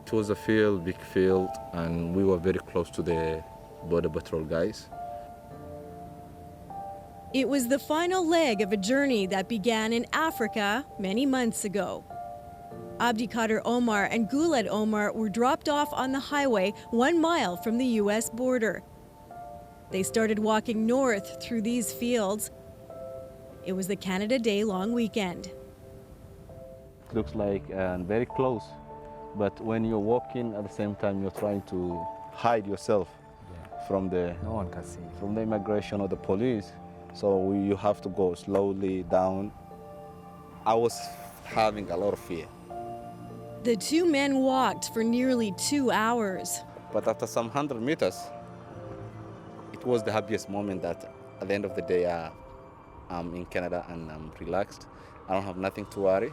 It was a field, big field, and we were very close to the border patrol guys. It was the final leg of a journey that began in Africa many months ago. Abdikader Omar and Guled Omar were dropped off on the highway 1 mile from the U.S. border. They started walking north through these fields. It was the Canada Day long weekend. Looks like very close, but when you're walking at the same time, you're trying to hide yourself from No one can see. from the immigration or the police. So you have to go slowly down. I was having a lot of fear. The two men walked for nearly 2 hours. But after some 100 meters, it was the happiest moment that at the end of the day, I'm in Canada and I'm relaxed. I don't have nothing to worry.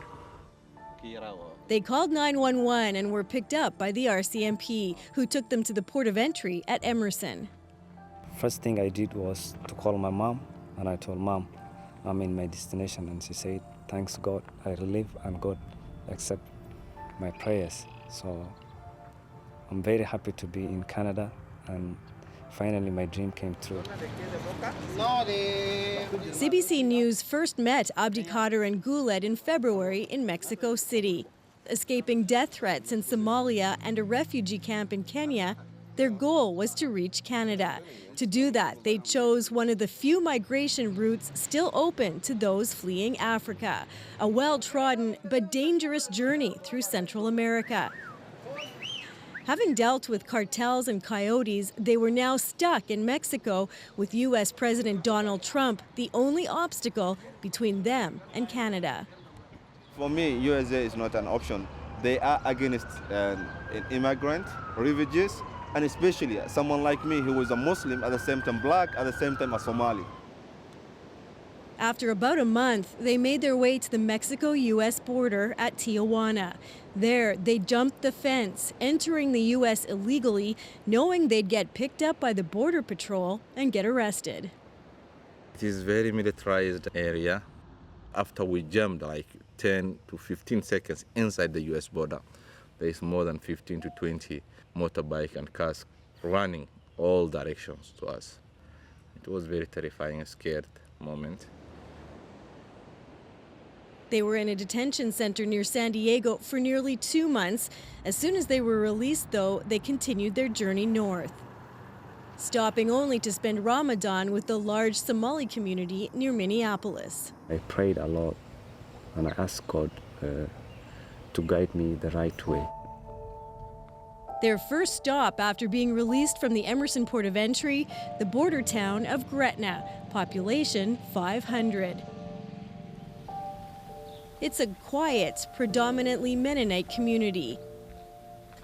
They called 911 and were picked up by the RCMP, who took them to the port of entry at Emerson. First thing I did was to call my mom, and I told Mom, I'm in my destination, and she said, thanks God, I relieve and God accept my prayers. So I'm very happy to be in Canada, and finally my dream came true. CBC News first met Abdikader and Guled in February in Mexico City. Escaping death threats in Somalia and a refugee camp in Kenya, their goal was to reach Canada. To do that, they chose one of the few migration routes still open to those fleeing Africa, a well-trodden but dangerous journey through Central America. Having dealt with cartels and coyotes, they were now stuck in Mexico with U.S. President Donald Trump the only obstacle between them and Canada. For me, USA is not an option. They are against immigrant, refugees, and especially someone like me who is a Muslim, at the same time black, at the same time a Somali. After about a month, they made their way to the Mexico-U.S. border at Tijuana. There, they jumped the fence, entering the U.S. illegally, knowing they'd get picked up by the Border Patrol and get arrested. It is very militarized area. After we jumped like 10 to 15 seconds inside the U.S. border, there is more than 15 to 20 motorbike and cars running all directions to us. It was very terrifying and scared moment. They were in a detention center near San Diego for nearly 2 months. As soon as they were released, though, they continued their journey north, stopping only to spend Ramadan with the large Somali community near Minneapolis. I prayed a lot, and I asked God to guide me the right way. Their first stop after being released from the Emerson port of entry, the border town of Gretna, population 500. It's a quiet, predominantly Mennonite community.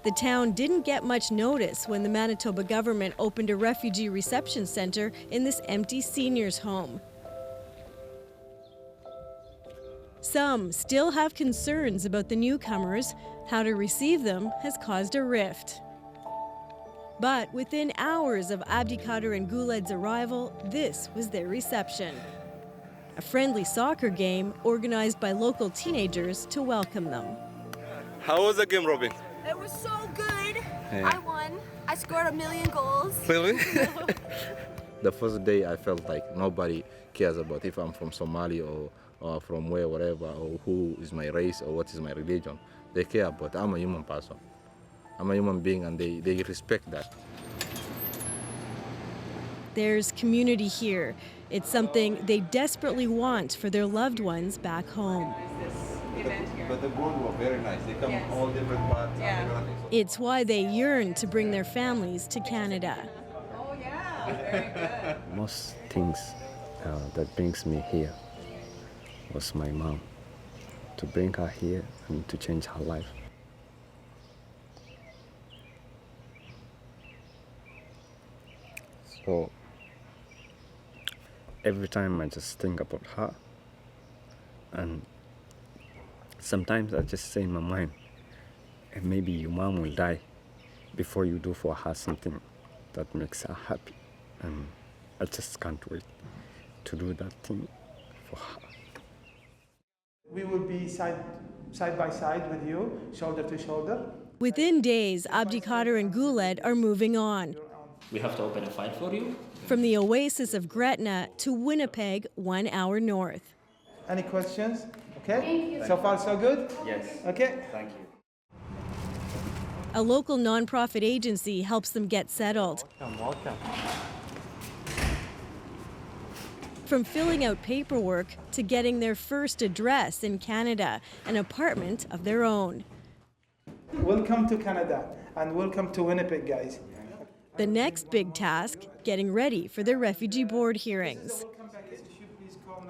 The town didn't get much notice when the Manitoba government opened a refugee reception center in this empty seniors' home. Some still have concerns about the newcomers. How to receive them has caused a rift. But within hours of Abdikader and Guled's arrival, this was their reception. A friendly soccer game organized by local teenagers to welcome them. How was the game, Robin? It was so good. Yeah. I won. I scored 1 million goals. Really? The first day I felt like nobody cares about if I'm from Somalia or from wherever, or who is my race or what is my religion. They care about I'm a human person. I'm a human being, and they respect that. There's community here. It's something they desperately want for their loved ones back home. But the board were very nice. They come all different parts. Yeah. It's why they yearn to bring their families to Canada. Oh yeah, very good. Most things that brings me here was my mom. To bring her here and to change her life. So every time I just think about her, and sometimes I just say in my mind, and maybe your mom will die before you do for her something that makes her happy, and I just can't wait to do that thing for her. We will be side by side with you, shoulder to shoulder. Within days, Abdikader and Guled are moving on. We have to open a file for you. From the oasis of Gretna to Winnipeg, 1 hour north. Any questions? Okay. So far, so good? Yes. Okay. Thank you. A local nonprofit agency helps them get settled. Welcome. From filling out paperwork to getting their first address in Canada, an apartment of their own. Welcome to Canada and welcome to Winnipeg, guys. The next big task, getting ready for their refugee board hearings.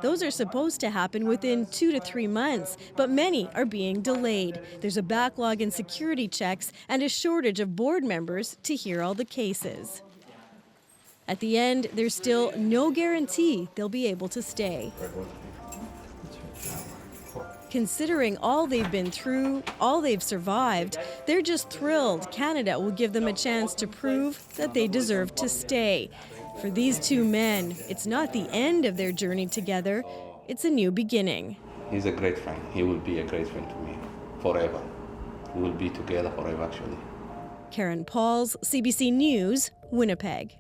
Those are supposed to happen within 2 to 3 months, but many are being delayed. There's a backlog in security checks and a shortage of board members to hear all the cases. At the end, there's still no guarantee they'll be able to stay. Considering all they've been through, all they've survived, they're just thrilled Canada will give them a chance to prove that they deserve to stay. For these two men, it's not the end of their journey together, it's a new beginning. He's a great friend. He will be a great friend to me forever. We will be together forever, actually. Karen Pauls, CBC News, Winnipeg.